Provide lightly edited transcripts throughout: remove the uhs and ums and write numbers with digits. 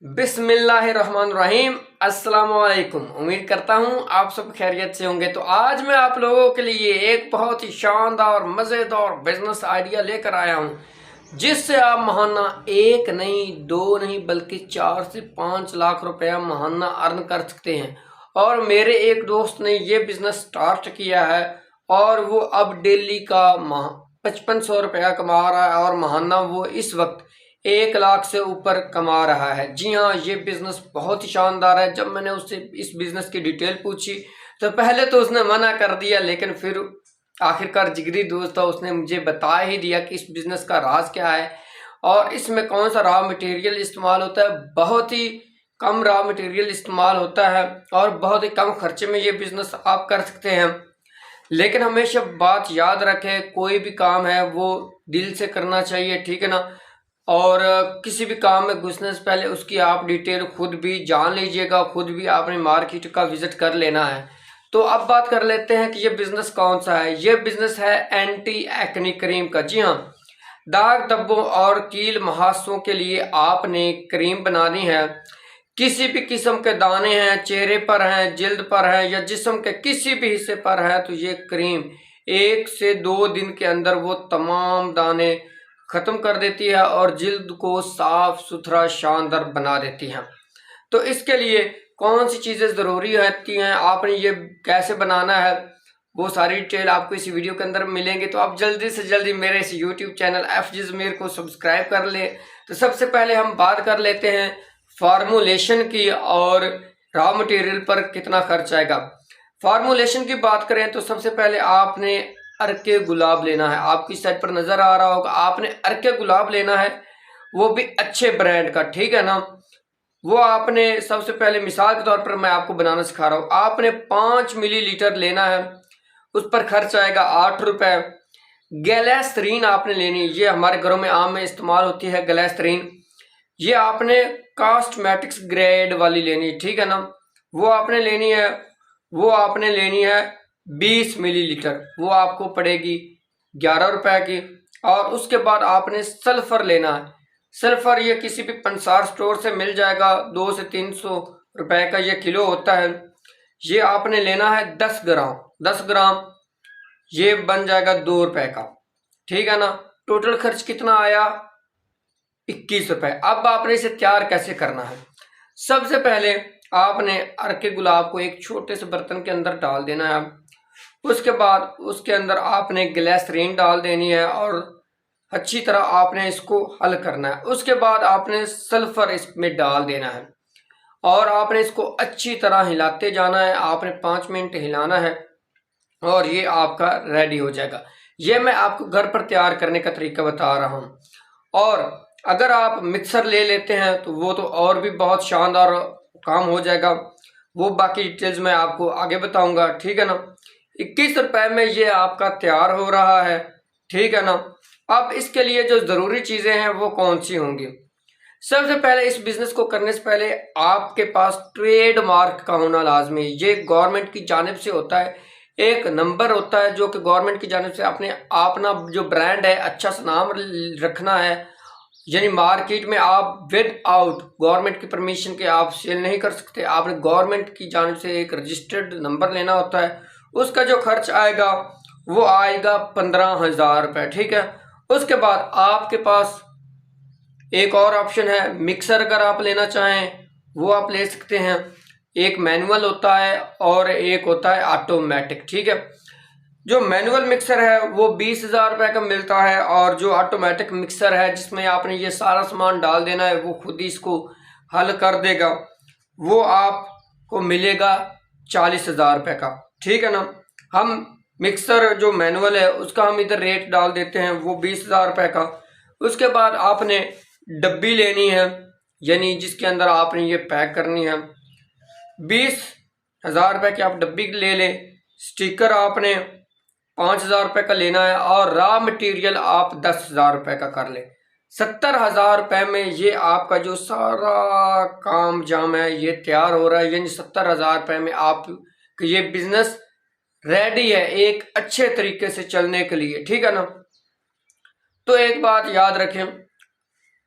बिस्मिल्लाहिर्रहमानिर्रहीम। अस्सलाम वालेकुम। उम्मीद करता हूँ आप सब खैरियत से होंगे। तो आज मैं आप लोगों के लिए एक बहुत ही शानदार मज़ेदार बिजनेस आइडिया लेकर आया हूँ, जिससे आप महाना एक नहीं दो नहीं बल्कि 4 से 5 लाख रुपया महाना अर्न कर सकते हैं। और मेरे एक दोस्त ने ये बिजनेस स्टार्ट किया है और वो अब डेली का 5500 रुपया कमा रहा है और महाना वो इस वक्त 1 लाख से ऊपर कमा रहा है। जी हाँ, ये बिजनेस बहुत ही शानदार है। जब मैंने उससे इस बिजनेस की डिटेल पूछी तो पहले तो उसने मना कर दिया, लेकिन फिर आखिरकार जिगरी दोस्त था, उसने मुझे बता ही दिया कि इस बिजनेस का राज क्या है और इसमें कौन सा रॉ मटेरियल इस्तेमाल होता है। बहुत ही कम रॉ मटेरियल इस्तेमाल होता है और बहुत ही कम खर्चे में ये बिजनेस आप कर सकते हैं। लेकिन हमेशा बात याद रखें, कोई भी काम है वो दिल से करना चाहिए, ठीक है ना। और किसी भी काम में घुसने से पहले उसकी आप डिटेल खुद भी जान लीजिएगा, खुद भी आपने मार्केट का विजिट कर लेना है। तो अब बात कर लेते हैं कि ये बिजनेस कौन सा है। ये बिजनेस है एंटी एक्ने क्रीम का। जी हाँ, दाग धब्बों और कील मुहासों के लिए आपने क्रीम बनानी है। किसी भी किस्म के दाने हैं, चेहरे पर हैं, जिल्द पर हैं या जिस्म के किसी भी हिस्से पर है, तो ये क्रीम 1 से 2 दिन के अंदर वो तमाम दाने खत्म कर देती है और जिल्द को साफ सुथरा शानदार बना देती है। तो इसके लिए कौन सी चीज़ें ज़रूरी रहती हैं, आपने ये कैसे बनाना है, वो सारी डिटेल आपको इस वीडियो के अंदर मिलेंगे। तो आप जल्दी से जल्दी मेरे इस यूट्यूब चैनल FG ज़मीर को सब्सक्राइब कर लें। तो सबसे पहले हम बात कर लेते हैं फार्मूलेशन की और रॉ मटेरियल पर कितना खर्च आएगा। फार्मूलेशन की बात करें तो सबसे पहले आपने अर्के गुलाब लेना है। आपकी साइड पर नज़र आ रहा होगा, आपने अर्के गुलाब लेना है, वो भी अच्छे ब्रांड का, ठीक है ना। वो आपने सबसे पहले मिसाल के तौर पर मैं आपको बनाना सिखा रहा हूँ, आपने 5 मिलीलीटर लेना है, उस पर खर्च आएगा 8 रुपये। गैलेसरीन आपने लेनी है, ये हमारे घरों में आम में इस्तेमाल होती है गैलेसरीन। ये आपने कॉस्मेटिक्स ग्रेड वाली लेनी है, ठीक है ना। वो आपने लेनी है, वो आपने लेनी है 20 मिलीलीटर, वो आपको पड़ेगी 11 रुपए की। और उसके बाद आपने सल्फर लेना है। सल्फर ये किसी भी पंसार स्टोर से मिल जाएगा, 200 से 300 रुपए का ये किलो होता है। ये आपने लेना है 10 ग्राम, 10 ग्राम ये बन जाएगा 2 रुपए का, ठीक है ना। टोटल खर्च कितना आया? 21 रुपए। अब आपने इसे तैयार कैसे करना है? सबसे पहले आपने अर्के गुलाब को एक छोटे से बर्तन के अंदर डाल देना है। उसके बाद उसके अंदर आपने ग्लिसरीन डाल देनी है और अच्छी तरह आपने इसको हल करना है। उसके बाद आपने सल्फर इसमें डाल देना है और आपने इसको अच्छी तरह हिलाते जाना है। आपने 5 मिनट हिलाना है और ये आपका रेडी हो जाएगा। ये मैं आपको घर पर तैयार करने का तरीका बता रहा हूँ। और अगर आप मिक्सर ले लेते हैं तो वो तो और भी बहुत शानदार काम हो जाएगा। वो बाकी डिटेल्स मैं आपको आगे बताऊंगा, ठीक है ना। 21 रुपए में ये आपका तैयार हो रहा है, ठीक है ना। अब इसके लिए जो ज़रूरी चीज़ें हैं वो कौन सी होंगी? सबसे पहले इस बिज़नेस को करने से पहले आपके पास ट्रेडमार्क का होना लाजमी है। ये गवर्नमेंट की जानिब से होता है, एक नंबर होता है जो कि गवर्नमेंट की जानिब से अपने अपना जो ब्रांड है अच्छा सा नाम रखना है। यानी मार्केट में आप विद आउट गवर्नमेंट की परमिशन के आप सेल नहीं कर सकते। आपने गवर्नमेंट की जानिब से एक रजिस्टर्ड नंबर लेना होता है। उसका जो खर्च आएगा वो आएगा 15,000 रुपये, ठीक है। उसके बाद आपके पास एक और ऑप्शन है, मिक्सर अगर आप लेना चाहें वो आप ले सकते हैं। एक मैनुअल होता है और एक होता है ऑटोमेटिक, ठीक है। जो मैनुअल मिक्सर है वो 20,000 रुपये का मिलता है और जो ऑटोमेटिक मिक्सर है जिसमें आपने ये सारा सामान डाल देना है, वो खुद ही इसको हल कर देगा, वो आपको मिलेगा 40,000 रुपये का, ठीक है ना। हम मिक्सर जो मैनुअल है उसका हम इधर रेट डाल देते हैं, वो 20,000 रुपये का। उसके बाद आपने डब्बी लेनी है, यानी जिसके अंदर आपने ये पैक करनी है। 20,000 रुपये की आप डब्बी ले लें। स्टिकर आपने 5,000 रुपये का लेना है और रॉ मटेरियल आप 10,000 रुपये का कर लें। 70,000 रुपये में ये आपका जो सारा काम जाम है ये तैयार हो रहा है। यानी 70,000 रुपये में आप ये बिजनेस रेडी है एक अच्छे तरीके से चलने के लिए, ठीक है ना। तो एक बात याद रखें,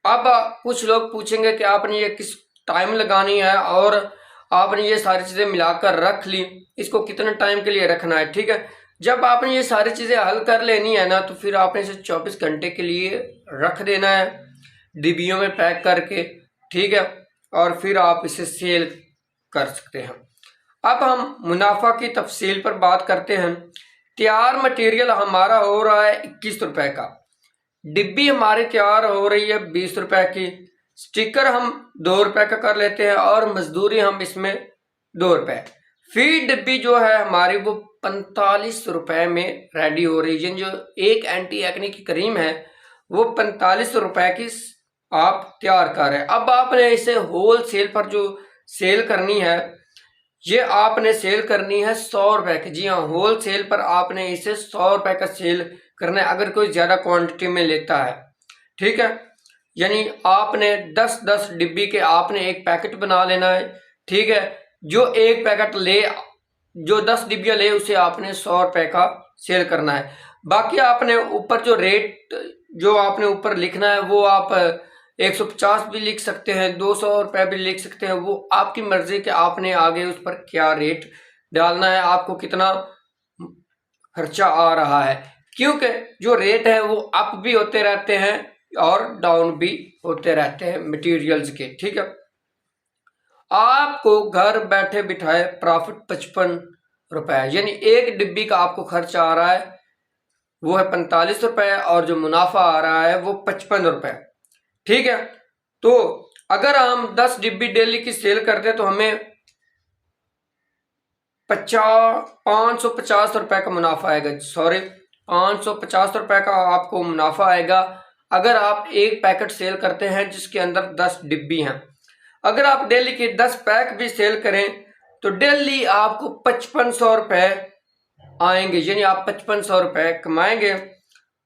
अब कुछ लोग पूछेंगे कि आपने ये किस टाइम लगानी है और आपने ये सारी चीज़ें मिलाकर रख ली। इसको कितने टाइम के लिए रखना है, ठीक है। जब आपने ये सारी चीज़ें हल कर लेनी है ना, तो फिर आपने इसे 24 घंटे के लिए रख देना है डिब्बियों में पैक करके, ठीक है। और फिर आप इसे सेल कर सकते हैं। अब हम मुनाफा की तफसील पर बात करते हैं। तैयार मटेरियल हमारा हो रहा है 21 रुपए का, डिब्बी हमारी तैयार हो रही है 20 रुपए की, स्टिकर हम 2 रुपए का कर लेते हैं और मजदूरी हम इसमें 2 रुपए। फीड डिब्बी जो है हमारी वो 45 रुपए में रेडी हो रही है। जो एक एंटी एक्ने की क्रीम है वो 45 रुपए की आप तैयार कर रहे हैं। अब आपने इसे होल सेल पर जो सेल करनी है, ये आपने सेल करनी है 100 रुपए की। जी हाँ, होल सेल पर आपने इसे 100 रुपए का सेल करना है अगर कोई ज़्यादा क्वांटिटी में लेता है, ठीक है। यानी आपने 10-10 डिब्बी के आपने एक पैकेट बना लेना है, ठीक है। जो एक पैकेट ले, जो 10 डिब्बियाँ ले, उसे आपने 100 रुपए का सेल करना है। बाकी आपने ऊपर जो रेट जो आपने ऊपर लिखना है वो आप 150 भी लिख सकते हैं, 200 रुपए भी लिख सकते हैं, वो आपकी मर्जी के आपने आगे उस पर क्या रेट डालना है, आपको कितना खर्चा आ रहा है। क्योंकि जो रेट है वो अप भी होते रहते हैं और डाउन भी होते रहते हैं मटेरियल्स के, ठीक है। आपको घर बैठे बिठाए प्रॉफिट 55 रुपए, यानी एक डिब्बी का आपको खर्चा आ रहा है वो है 45 रुपए और जो मुनाफा आ रहा है वो 55 रुपए, ठीक है। तो अगर हम 10 डिब्बी डेली की सेल करते हैं तो हमें 550 रुपए का मुनाफा आएगा। सॉरी, 550 रुपए का आपको मुनाफा आएगा अगर आप एक पैकेट सेल करते हैं जिसके अंदर 10 डिब्बी हैं। अगर आप डेली के 10 पैक भी सेल करें तो डेली आपको 5500 रुपए आएंगे, यानी आप 5500 रुपए कमाएंगे।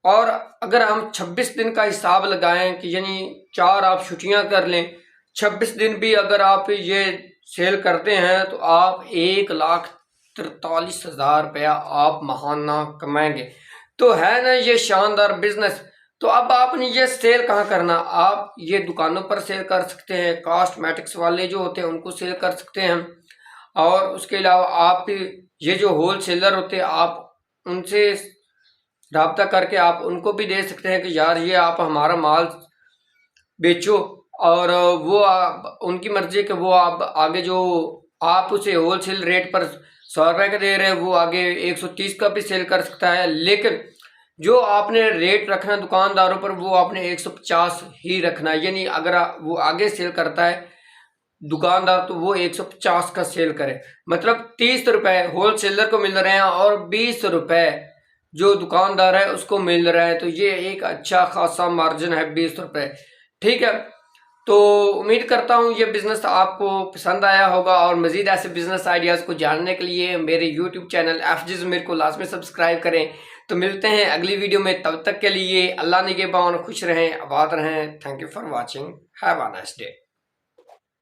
और अगर हम 26 दिन का हिसाब लगाएं कि यानी 4 आप छुट्टियां कर लें, 26 दिन भी अगर आप ये सेल करते हैं तो आप 1,43,000 रुपया आप महाना कमाएंगे। तो है ना ये शानदार बिजनेस। तो अब आपने ये सेल कहाँ करना, आप ये दुकानों पर सेल कर सकते हैं, कॉस्मेटिक्स वाले जो होते हैं उनको सेल कर सकते हैं, और उसके अलावा आप ये जो होल सेलर होते हैं आप उनसे रब्ता करके आप उनको भी दे सकते हैं कि यार ये आप हमारा माल बेचो, और वो उनकी मर्जी है कि वो आप आगे जो आप उसे होल सेल रेट पर 100 रुपए का दे रहे हैं वो आगे 130 का भी सेल कर सकता है। लेकिन जो आपने रेट रखना दुकानदारों पर वो आपने 150 ही रखना है, यानी अगर वो आगे सेल करता है दुकानदार तो वो 150 का सेल करे, मतलब 30 रुपए होल सेलर को मिल रहे हैं और 20 रुपए जो दुकानदार है उसको मिल रहा है। तो ये एक अच्छा खासा मार्जिन है 20 रुपए, ठीक है। तो उम्मीद करता हूँ ये बिजनेस आपको पसंद आया होगा, और मजीद ऐसे बिजनेस आइडियाज़ को जानने के लिए मेरे यूट्यूब चैनल FG ज़मीर को लाजमी सब्सक्राइब करें। तो मिलते हैं अगली वीडियो में, तब तक के लिए अल्लाह निगहबान, खुश रहें, आबाद रहें। Thank you for watching, have a nice day.